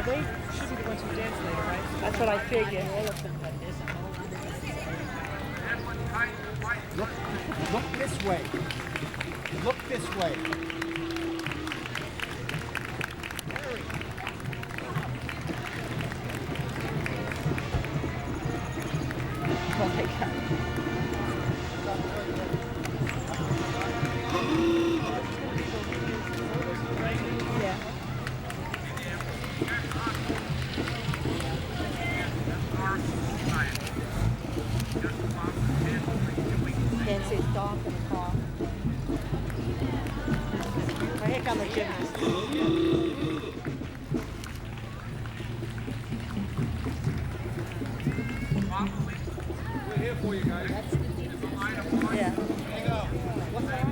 they should be the ones who dance later, right? That's what I figured. Look this way. Look this way. Oh my God. Yeah. Can't see it's dark in the car. Oh, here come the gymnast. We're here for you guys. Yeah. Hang on. What's that?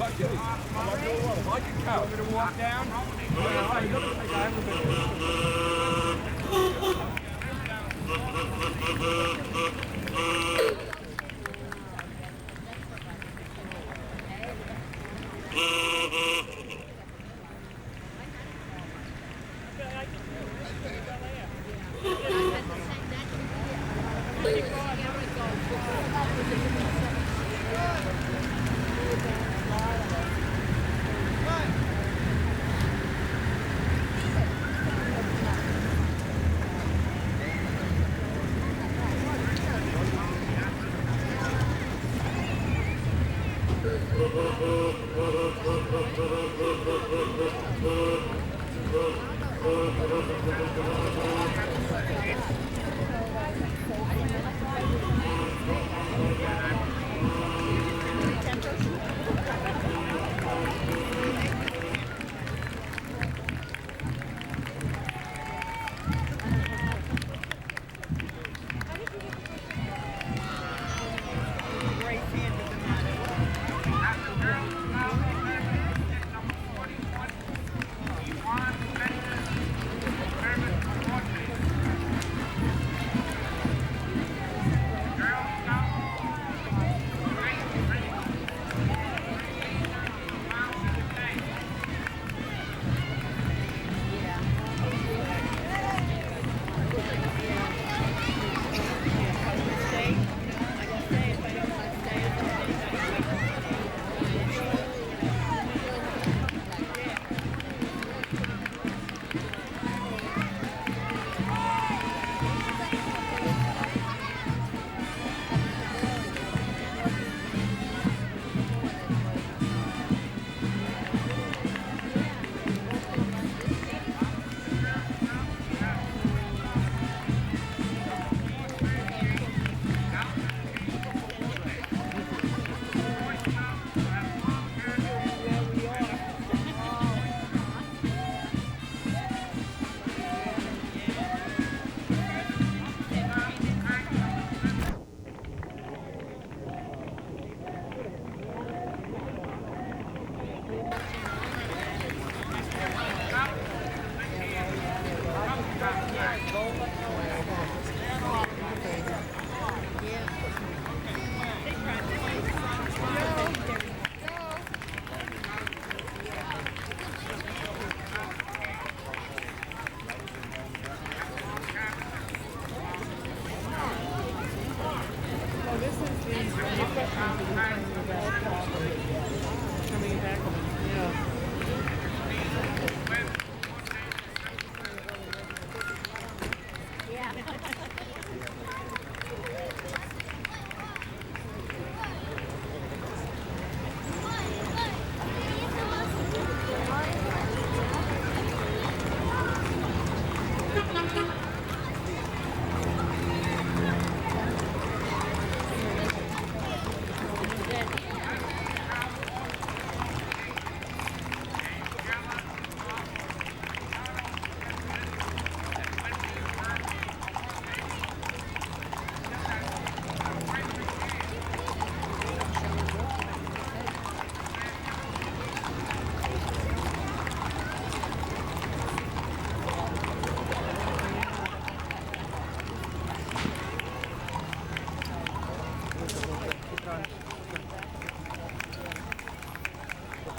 about you? I like you well. I like your cow. Want me to walk down? I haven't been.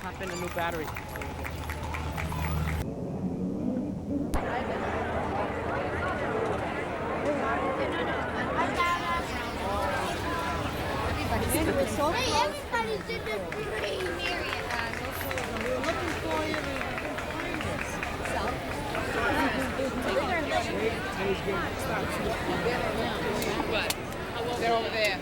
Pop in a new battery. Everybody's in the green area. We're looking for you. They're over there.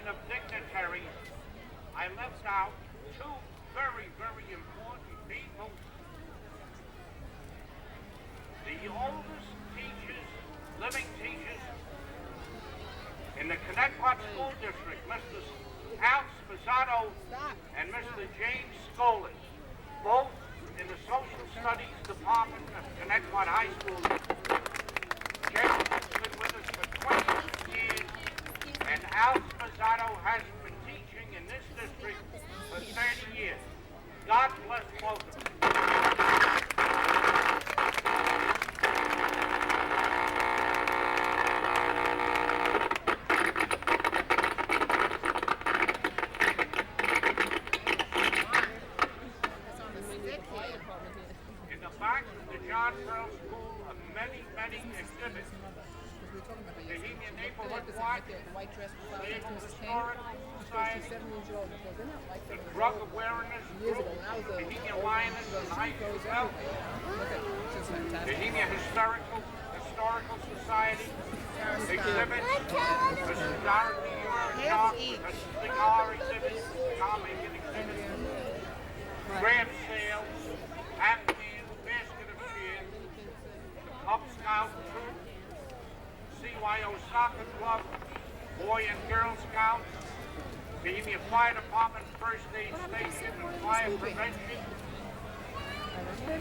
Of dignitaries, I left out two very, very important people. The oldest teachers, living teachers in the Connecticut School District, Mr. Al Spazzato and Mr. James Scolas, both in the Studies Department of Connecticut High School. Jeff has been with us for 20 years, and Al Spazzato has been teaching in this district for 30 years. God bless both of them. In the back of the John Pearl School are many, many exhibits. Bohemian Neighborhood Watch, Naval Historical Society, the Drug Awareness Group, Bohemian Lioness and High School, Bohemian Historical Society, exhibits, Mrs. Dorothy York, a cigar exhibit, comic exhibit, grant sales, hat meal, basket of cheers, the Cub Scout troop, CYO Soccer Club, Boy and Girl Scouts, Bohemia Fire Department, First Aid Station and Fire Prevention,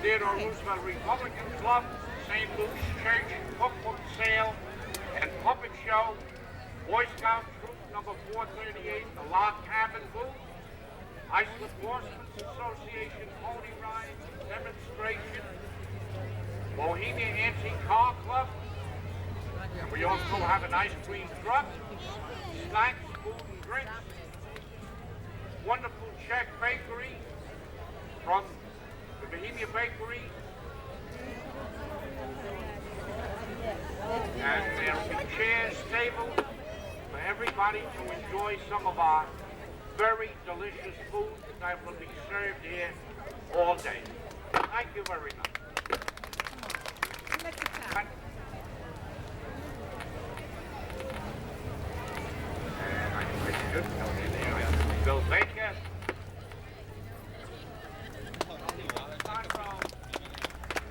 Theodore Roosevelt Republican Club, St. Luke's Church, Cookbook Sale and Puppet Show, Boy Scout Troop number 438, the Log Cabin Booth, Iceland Horsemen's Association Pony Ride Demonstration, Bohemia Antique-Car Club, and we also have an ice cream truck, snacks, food and drinks, wonderful Czech bakery from the Bohemia Bakery, and there'll be chairs, tables for everybody to enjoy some of our very delicious food that will be served here all day. Thank you very much. Bill Baker.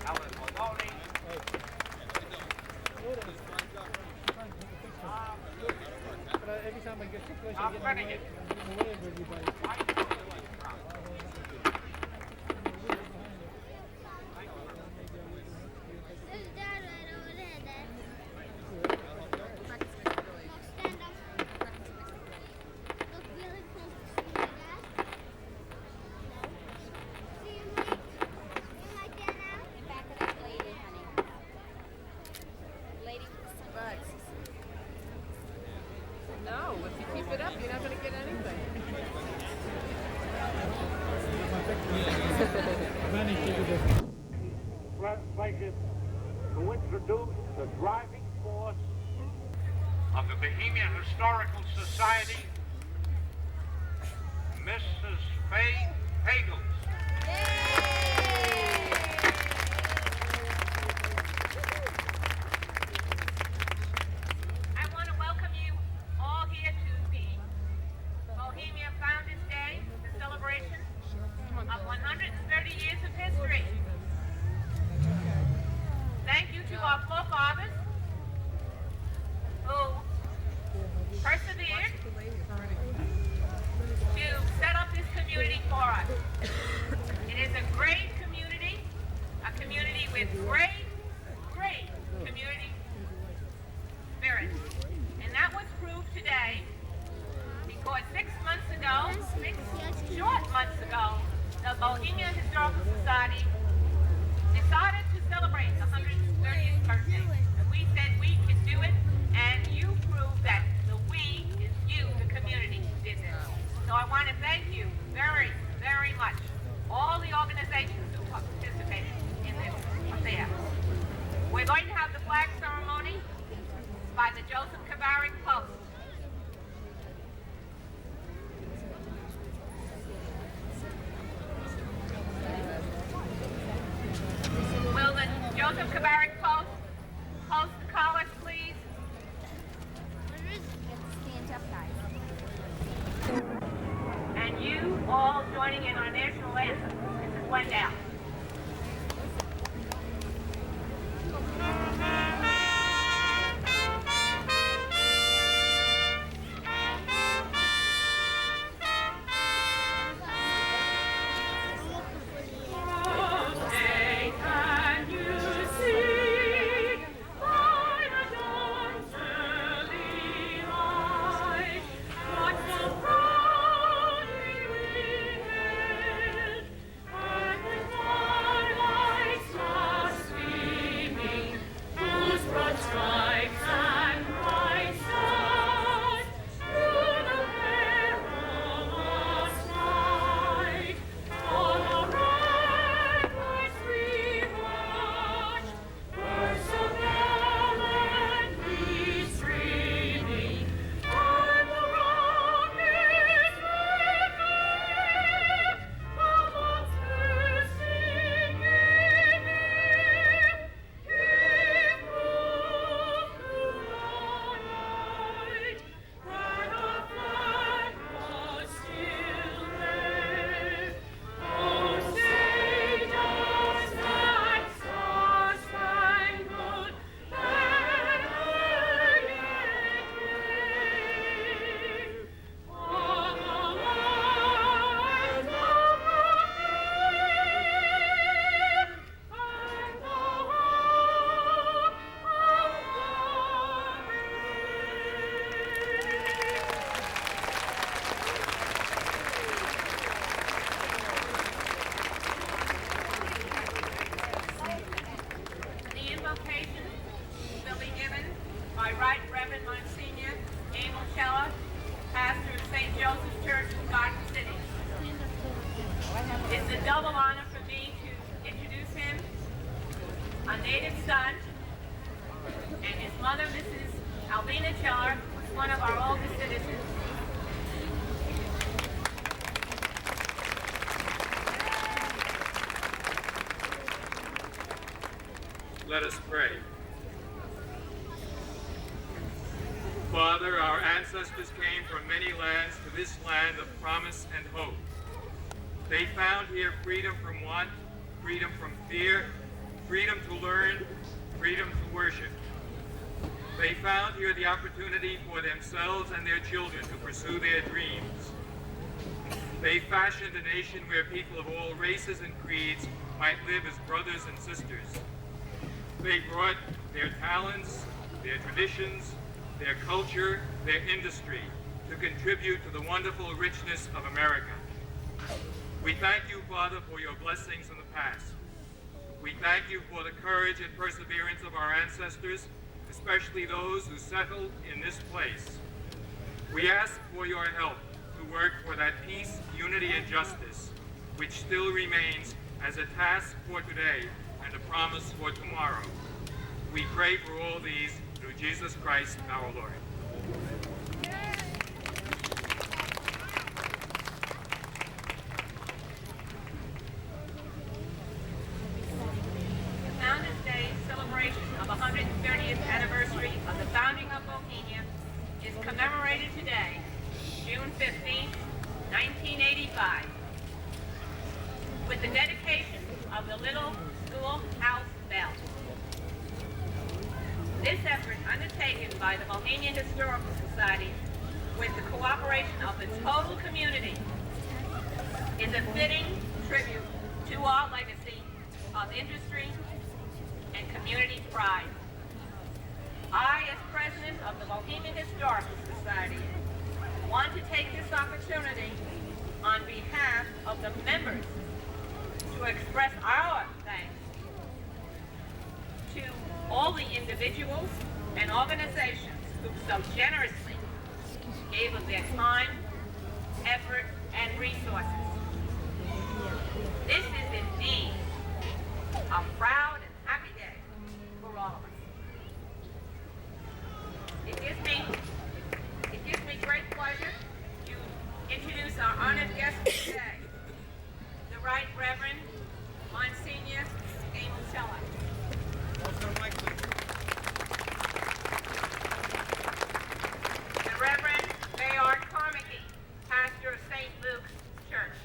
Alan Maloney. Every time I get too close, I'm running it. away of everybody. There's Dad right over there, Dad. Look, stand up. Look really close to me, Dad. See him like, like that now? In back of that lady, honey. Lady with some bugs. No, if you keep it up, you're not going to get anything. Pleasure to introduce the driving force of the Bohemian Historical Society, Mrs. Faye Pagels. I want to welcome you all here to the Bohemia Founders Day, the celebration of 130 years of history. Thank you to our forefathers who persevered to set up this community for us. It is a great community, a community with great, great community spirit. And that was proved today because 6 months ago, 6 short months ago, the Bohemia Historical Society decided to celebrate the 130th birthday. And we said we can do it, and you proved that the we is you, the community, did this. So I want to thank you very, very much, all the organizations who participated in this affair. We're going to have the flag ceremony by the Joseph Kabaric Post. Will the Joseph Kabaric Post host the college, please? Stand up, guys. And you all joining in our national anthem. This is one down. Day Malvina Char, one of our oldest citizens. Let us pray. Father, our ancestors came from many lands to this land of promise and hope. They found here freedom from want, freedom from fear, freedom to learn, freedom to worship. They found here the opportunity for themselves and their children to pursue their dreams. They fashioned a nation where people of all races and creeds might live as brothers and sisters. They brought their talents, their traditions, their culture, their industry to contribute to the wonderful richness of America. We thank you, Father, for your blessings in the past. We thank you for the courage and perseverance of our ancestors, especially those who settled in this place. We ask for your help to work for that peace, unity, and justice, which still remains as a task for today and a promise for tomorrow. We pray for all these through Jesus Christ our Lord. The Founders Day celebration of 130th anniversary of the founding of Bohemia is commemorated today, June 15, 1985, with the dedication of the Little Schoolhouse Bell. This effort, undertaken by the Bohemian Historical Society with the cooperation of the total community, is a fitting tribute to our legacy of industry and community pride. I, as president of the Bohemian Historical Society, want to take this opportunity on behalf of the members to express our thanks to all the individuals and organizations who so generously gave of their time, effort, and resources. This is indeed a proud and happy day for all of us. It gives me great pleasure to introduce our honored guest today, the Right Reverend Monsignor Amosella. The Reverend Bayard Carmody, pastor of St. Luke's Church.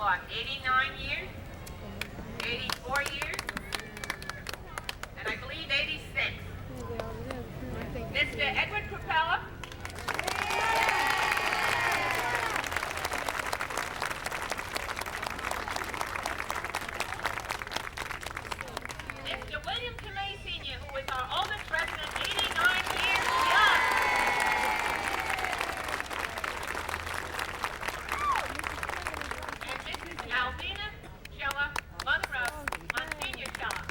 what, 89 years? 84 years? And I believe 86. Mr. Edward Capella. Mr. William Kamei Sr., who is our oldest resident, 89 years young. And Mrs. Alvina Shella Monroe, Monsignor Shella.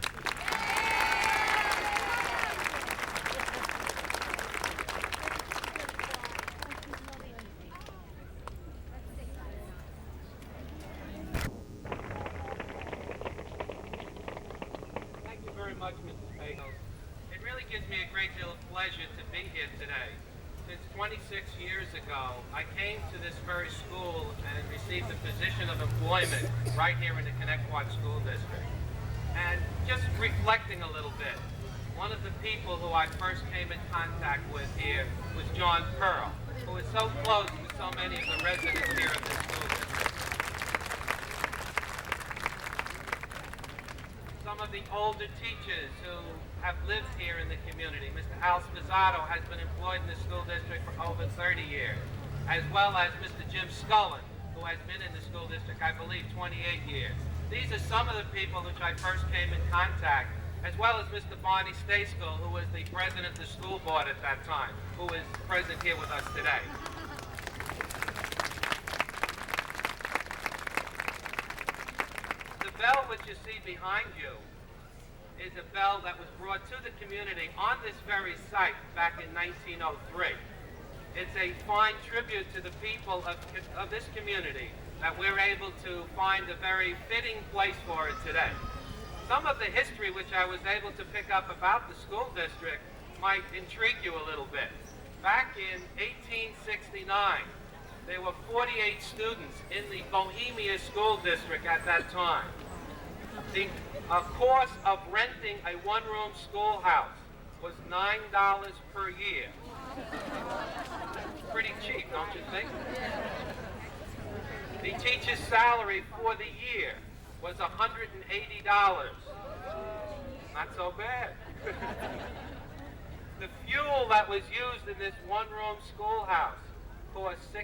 Thank you very much, Mrs. Pagels. It really gives me a great deal of pleasure to be here today. Since 26 years ago, I came to this very school and received a position of employment right here in the Connecticut School District. And just reflecting a little bit, one of the people who I first came in contact with here was John Pearl, who is so close to so many of the residents here of this school district. Some of the older teachers who have lived here in the community. Mr. Al Spizzato has been employed in the school district for over 30 years, as well as Mr. Jim Scullin, who has been in the school district, I believe, 28 years. These are some of the people which I first came in contact, as well as Mr. Barney Stayskull, who was the president of the school board at that time, who is present here with us today. The bell which you see behind you is a bell that was brought to the community on this very site back in 1903. It's a fine tribute to the people of this community that we're able to find a very fitting place for it today. Some of the history which I was able to pick up about the school district might intrigue you a little bit. Back in 1869, there were 48 students in the Bohemia School District at that time. The cost of renting a one-room schoolhouse was $9 per year. Pretty cheap, don't you think? The teacher's salary for the year was $180. Not so bad. The fuel that was used in this one-room schoolhouse cost $6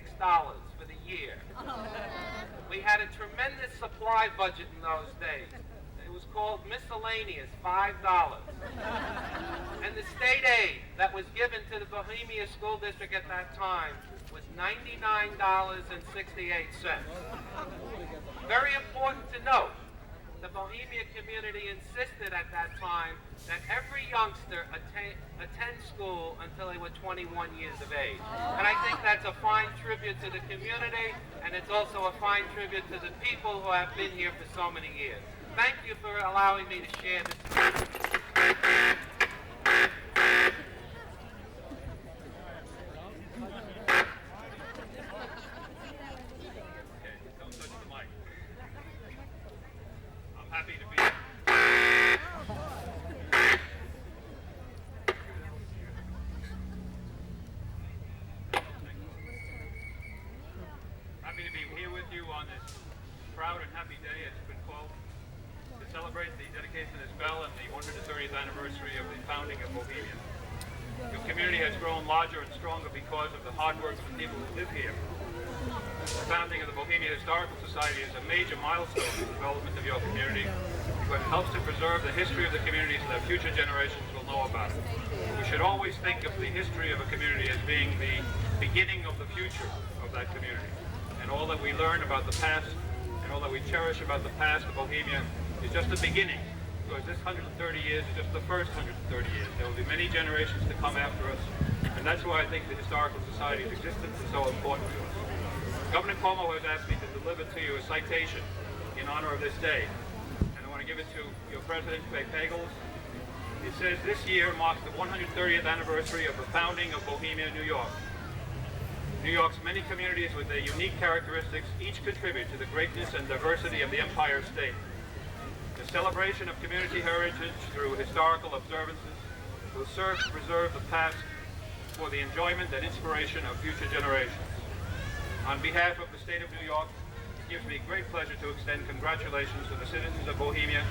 for the year. We had a tremendous supply budget in those days. It was called miscellaneous, $5. And the state aid that was given to the Bohemia School District at that time was $99.68. Very important to note, the Bohemia community insisted at that time that every youngster attend school until they were 21 years of age. And I think that's a fine tribute to the community, and it's also a fine tribute to the people who have been here for so many years. Thank you for allowing me to share this. Happy to be here with you on this proud and happy day, as it's been called, to celebrate the dedication of this bell and the 130th anniversary of the founding of Bohemia. Your community has grown larger and stronger because of the hard work of the people who live here. The founding of the Bohemia Historical Society is a major milestone in the development of your community, but it helps to preserve the history of the community so that future generations will know about it. We should always think of the history of a community as being the beginning of the future of that community. And all that we learn about the past and all that we cherish about the past of Bohemia is just the beginning, because this 130 years is just the first 130 years. There will be many generations to come after us, and that's why I think the Historical Society's existence is so important to us. Governor Cuomo has asked me to deliver to you a citation in honor of this day, and I want to give it to your President, Clay Pagels. It says, "This year marks the 130th anniversary of the founding of Bohemia, New York. New York's many communities with their unique characteristics each contribute to the greatness and diversity of the Empire State. The celebration of community heritage through historical observances will serve to preserve the past for the enjoyment and inspiration of future generations. On behalf of the state of New York, gives me great pleasure to extend congratulations to the citizens of Bohemia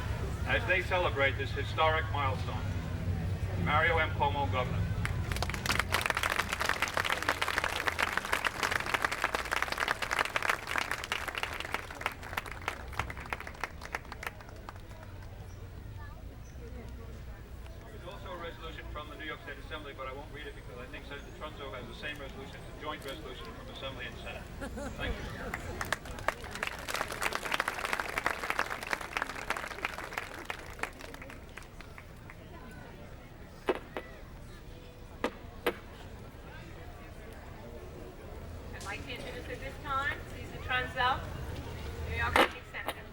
as they celebrate this historic milestone. Mario M. Cuomo, Governor. There's also a resolution from the New York State Assembly, but I won't read it because I think Senator Trunzo has the same resolution. It's a joint resolution from Assembly and Senate. Thank you. I'd like to introduce at this time Cesar Trunzo, New York State Senator.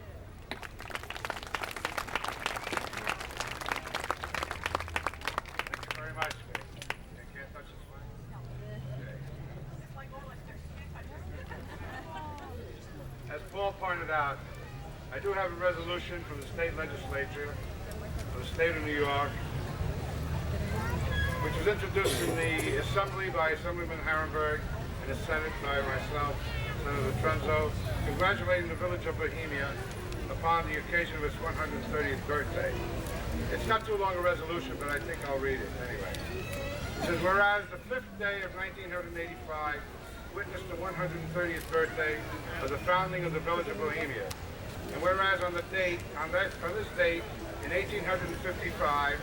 Thank you very much. I can't touch this one. As Paul pointed out, I do have a resolution from the state legislature of the state of New York, which was introduced in the Assembly by Assemblyman Harrenberg and the Senate by myself, Senator Trunzo, congratulating the village of Bohemia upon the occasion of its 130th birthday. It's not too long a resolution, but I think I'll read it anyway. It says, whereas the 5th day of 1985 witnessed the 130th birthday of the founding of the village of Bohemia, and whereas on this date, in 1855,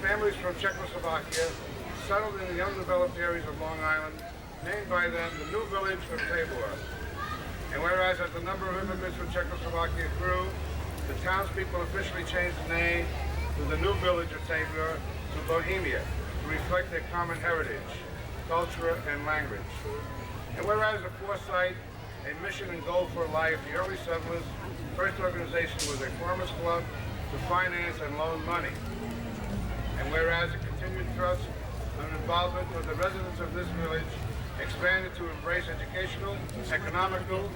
families from Czechoslovakia settled in the undeveloped areas of Long Island, named by them the New Village of Tabor. And whereas as the number of immigrants from Czechoslovakia grew, the townspeople officially changed the name to the New Village of Tabor to Bohemia to reflect their common heritage, culture, and language. And whereas the foresight, a mission and goal for life, the early settlers' first organization was a farmers' club to finance and loan money. And whereas the continued thrust of involvement of the residents of this village expanded to embrace educational, economical,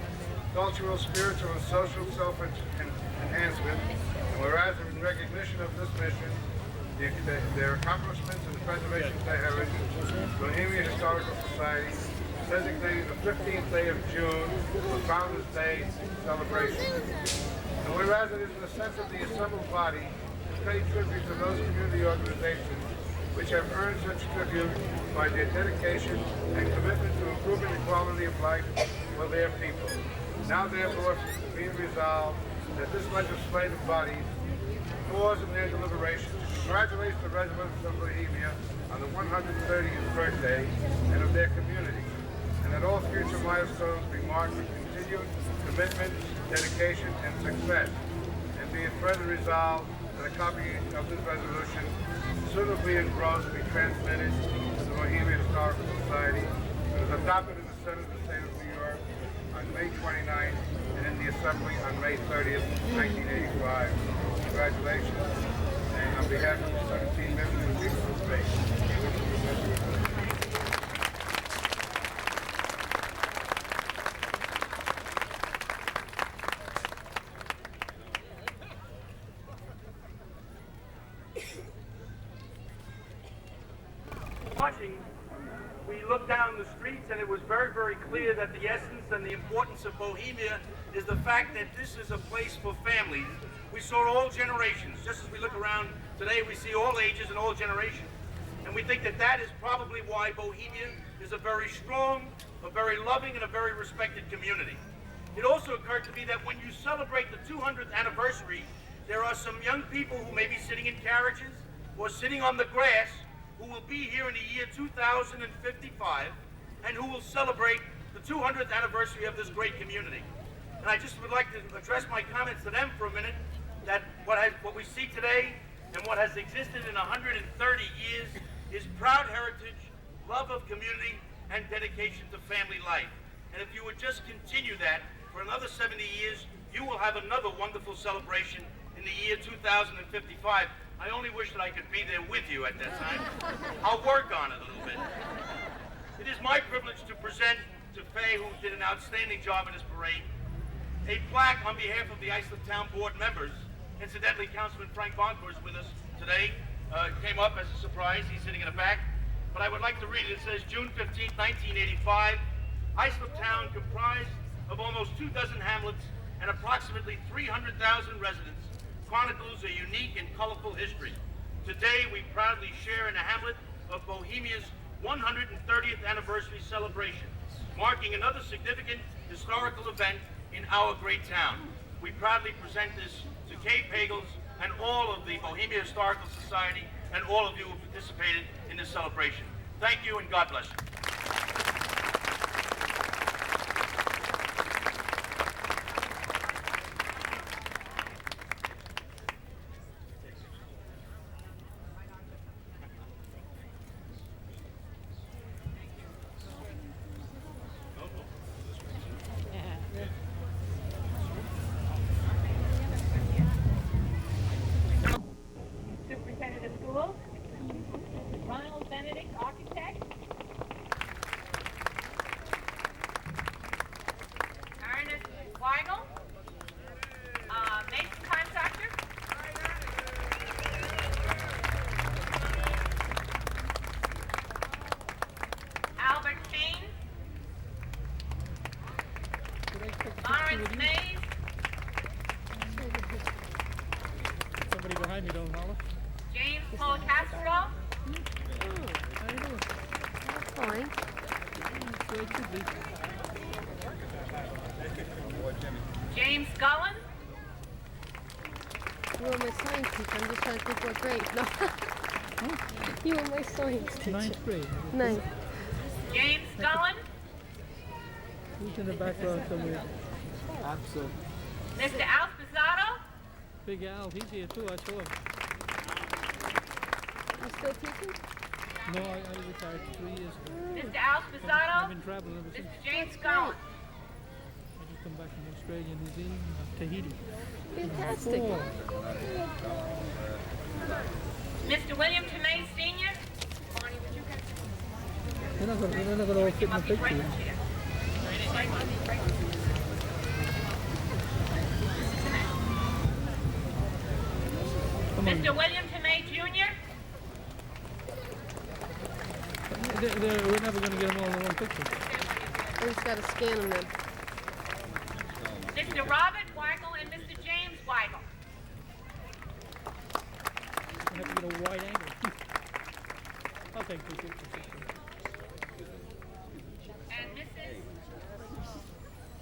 cultural, spiritual, and social self-enhancement, and whereas in recognition of this mission, their accomplishments and the preservation of their heritage, Bohemia Historical Society designated the 15th day of June for Founders' Day celebration. And whereas it is in the sense of the assembled body to pay tribute to those community organizations which have earned such tribute by their dedication and commitment to improving the quality of life for their people. Now therefore being resolved that this legislative body pause in their deliberations to congratulate the residents of Bohemia on the 130th birthday and of their community, and that all future milestones be marked with continued commitment, dedication, and success. And be it further resolved that a copy of this resolution suitably engrossed be transmitted to the Bohemia Historical Society and is adopted in the Senate of the State of New York on May 29th and in the Assembly on May 30th, 1985. Congratulations. And on behalf of the 17 members of the people of the state, we wish you the best of luck. Watching, we looked down the streets and it was very, very clear that the essence and the importance of Bohemia is the fact that this is a place for families. We saw all generations. Just as we look around today, we see all ages and all generations. And we think that that is probably why Bohemia is a very strong, a very loving, and a very respected community. It also occurred to me that when you celebrate the 200th anniversary, there are some young people who may be sitting in carriages or sitting on the grass who will be here in the year 2055 and who will celebrate the 200th anniversary of this great community. And I just would like to address my comments to them for a minute, that what we see today and what has existed in 130 years is proud heritage, love of community, and dedication to family life. And if you would just continue that for another 70 years, you will have another wonderful celebration in the year 2055. I only wish that I could be there with you at that time. I'll work on it a little bit. It is my privilege to present to Faye, who did an outstanding job in this parade, a plaque on behalf of the Islip Town Board members. Incidentally, Councilman Frank Boncourt is with us today. Came up as a surprise. He's sitting in the back. But I would like to read it. It says, June 15, 1985, Islip Town, comprised of almost 24 hamlets and approximately 300,000 residents, chronicles a unique and colorful history. Today, we proudly share in a hamlet of Bohemia's 130th anniversary celebration, marking another significant historical event in our great town. We proudly present this to Kay Pagels and all of the Bohemia Historical Society and all of you who participated in this celebration. Thank you and God bless you. Superintendent of Schools, Ronald Benedict, architect. Ernest Weigel, mason contractor. Albert Sheen, Lawrence Mays, Somebody behind me don't know. James Paul Castro, How you doing? Fine. So it should be. James Gullen, You were my science teacher. I'm just trying to think what grade. No. You were my science teacher. Ninth grade. Ninth. James Gullen, Who's in the background somewhere? Absolutely. Mr. Al Pizzato, Big Al, he's here too, I saw him. You still teaching? No, I retired 3 years ago. Mr. Al I've Pizzato, been traveling ever since. Mr. James Gullen. I just come back from Australia, New Zealand, Tahiti. Fantastic. Mr. William Tomei Sr. They're not gonna all fit in the picture. Come on. Mr. William Tomei Jr. We're never gonna get them all in one picture. I just gotta scan them then. Mr. Robert Weigel and Mr. James Weigel. I have to get a wide angle. I'll take 2 pictures. And Mrs.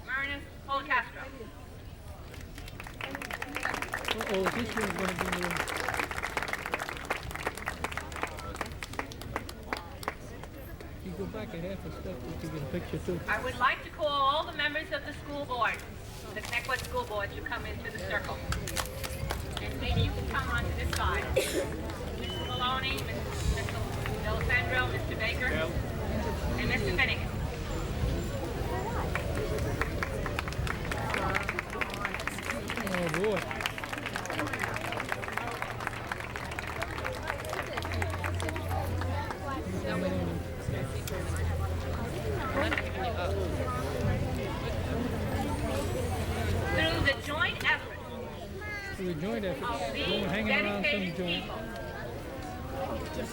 Myrna Polcastro. Uh-oh, this one's gonna be the... You go back a half a step to get a picture too. I would like to call all the members of the school board, the Connecticut School Board, to come into the circle. And maybe you can come onto this side. Mr. Maloney, Mr. D'Alessandro, Mr. Baker, and Mr. Finnegan. Oh boy. Through the joint effort So we joined effort. of these Going hanging around some dedicated joint. people,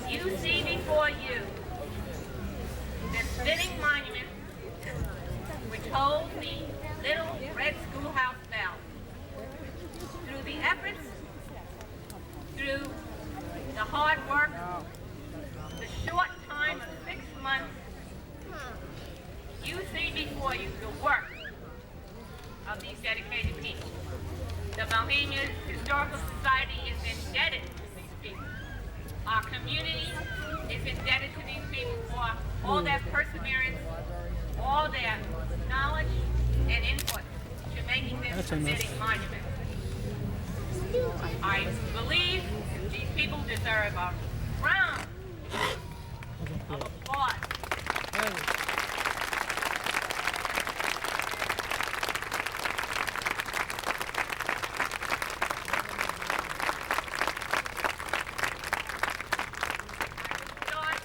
you see before you this fitting monument which holds the little red schoolhouse bell. Through the efforts, through the hard work, the short time of 6 months, you see before you the work of these dedicated people. The Bohemia Historical Society is indebted to these people. Our community is indebted to these people for all their perseverance, all their knowledge and input to making this That's enough. fitting monument. I believe these people deserve a round of applause. Start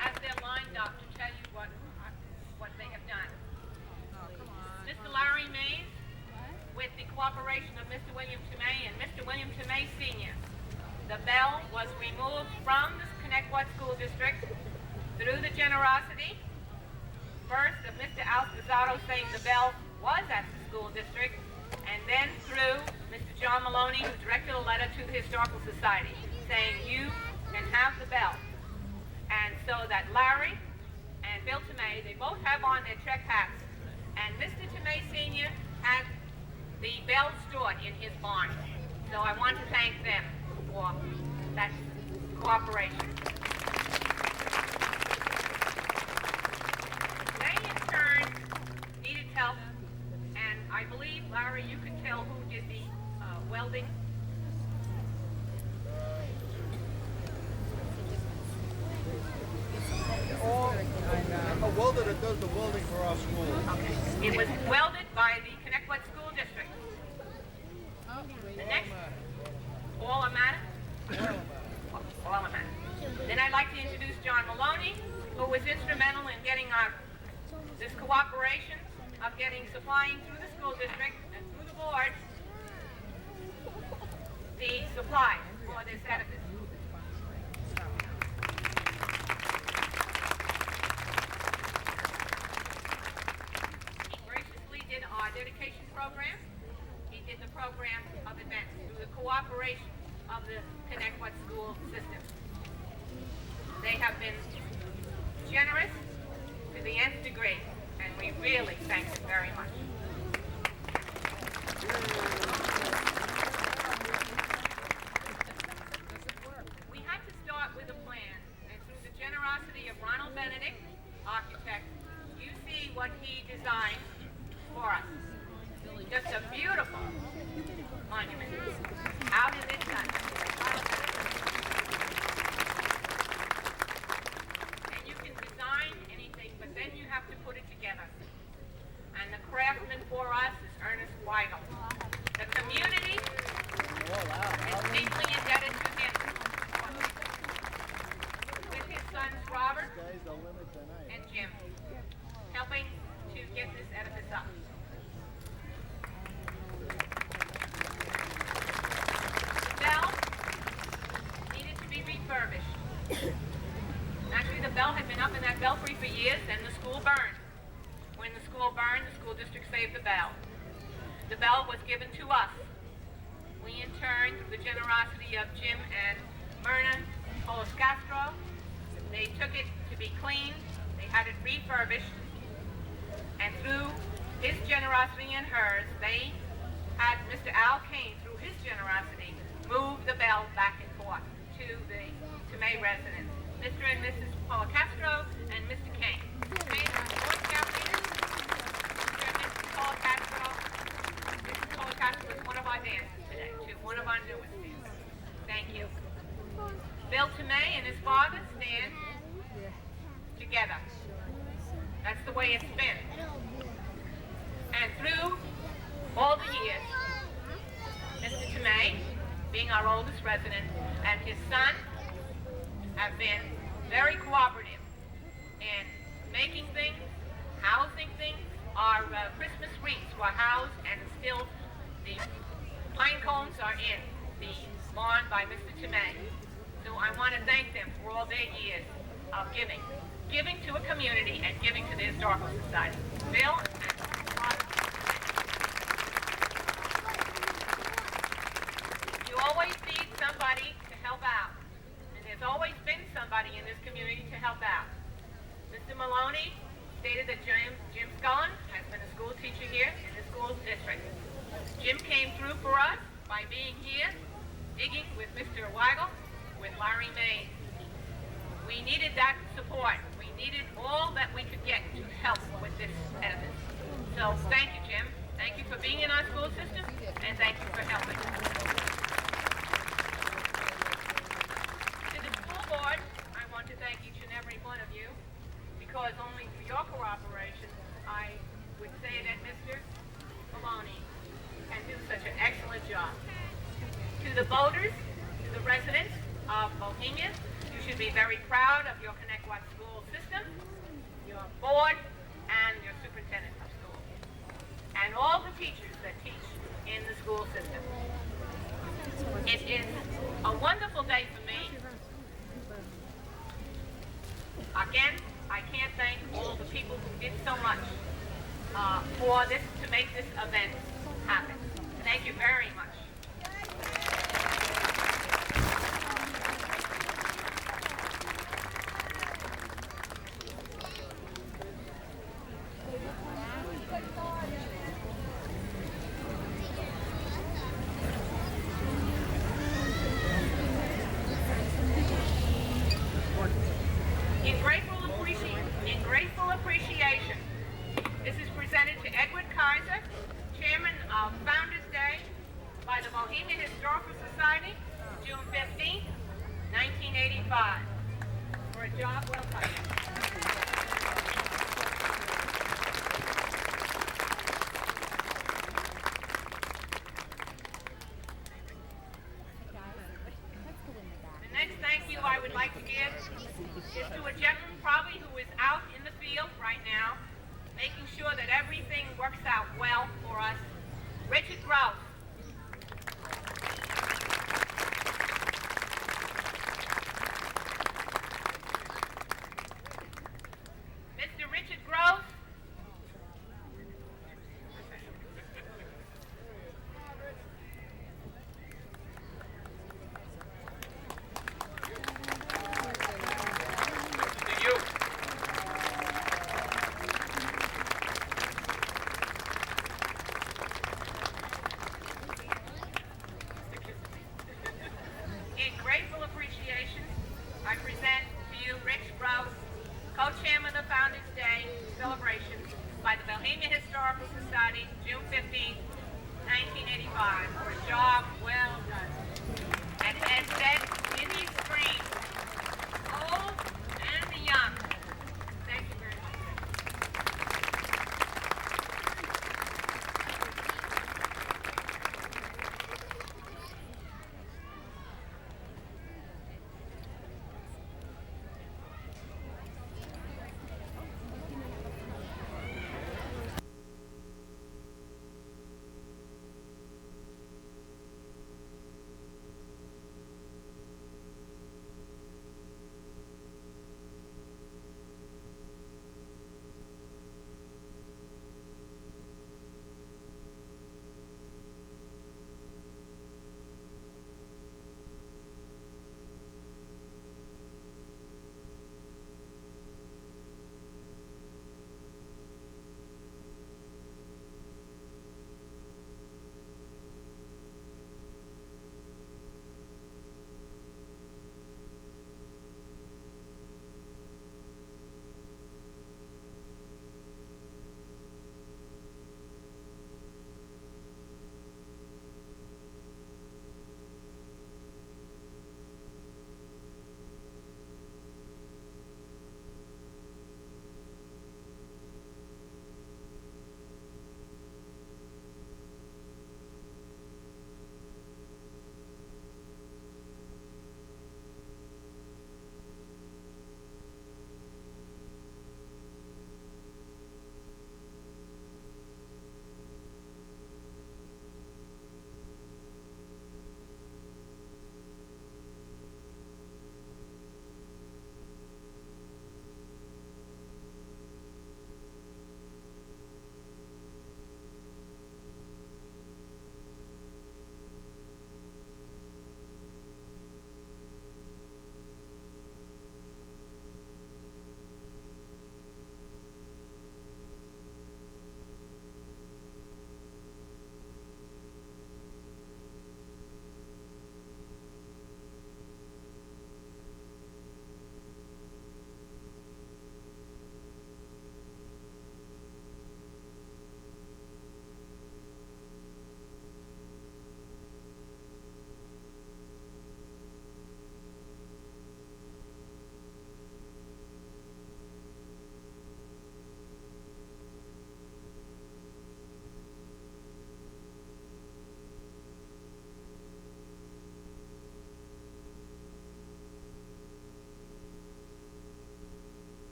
as they're lined up to tell you what they have done. Mr. Larry Mays, with the cooperation of Mr. William Tomei and Mr. William Tomei Sr., the bell was removed from the Connecticut School District through the generosity, first of Mr. Al Pizzato saying the bell was at the school district, and then through Mr. John Maloney, who directed a letter to the Historical Society saying you can have the bell. And so that Larry and Bill Tomei, they both have on their check hats. And Mr. Tomei Sr. had the bell stored in his barn. So I want to thank them for that cooperation. They in turn needed help, and I believe, Larry, you could tell who did the welding. A welder that does the welding for our school. Okay. It was welded by the Connecticut School District. The next, all a matter? All a matter. Then I'd like to introduce John Maloney, who was instrumental in getting this cooperation of getting supplying through the school district and through the board the supplies for this edifice. He graciously did our dedication program. He did the program of events through the cooperation of the Connecticut school system. They have been generous to the nth degree, and we really thank them very much. We had to start with a plan, and through the generosity of Ronald Benedict, architect, you see what he designed for us. Just a beautiful monument. How is it done? And you can design anything, but then you have to put it together. And the craftsman for us is Ernest Weigel. The community is deeply indebted to him. With his sons Robert and Jim, helping to get this edifice up. The bell needed to be refurbished. Actually, the bell had been up in that belfry for years, then the school burned. When the school burned, the school district saved the bell. The bell was given to us. We, in turn, through the generosity of Jim and Myrna Castro, they took it to be cleaned, they had it refurbished, and through his generosity and hers, they had Mr. Al Kane, through his generosity, move the bell back and forth to the Tomei residence. Mr. and Mrs. Castro and Mr. Kane. Boy Scout leaders, Mr. and Mrs. Castro. Mrs. Castro is one of our dancers today, too, one of our newest dancers. Thank you. Bill Tomei and his father stand together. That's the way it's been. And through all the years, Mr. Tomei, being our oldest resident, and his son have been very cooperative in making things, housing things. Our Christmas wreaths were housed, and still the pine cones are in the lawn by Mr. Tomei. So I want to thank them for all their years of giving to a community and giving to the Historical Society. Bill and you always need somebody to help out. And there's always been somebody in this community to help out. Mr. Maloney stated that Jim Scullin has been a school teacher here in the school district. Jim came through for us by being here, digging with Mr. Weigel, with Larry Mays. We needed that support. We needed all that we could get to help with this edifice. So thank you, Jim. Thank you for being in our school system, and thank you for helping. To the school board, I want to thank each and every one of you, because only through your cooperation, I would say that Mr. Maloney can do such an excellent job. To the voters, to the residents of Bohemia, you should be very proud of your Connecticut school system, your board, and your superintendent of schools, and all the teachers that teach in the school system. It is a wonderful day for me. Again, I can't thank all the people who did so much for this, to make this event happen. Thank you very much. In grateful appreciation, this is presented to Edward Kaiser, Chairman of Founders Day by the Bohemian Historical Society, June 15, 1985, for a job well done. The next thank you I would like to give is to a gentleman probably who is out in the field right now, making sure that everything works out well for us, Richard Grout.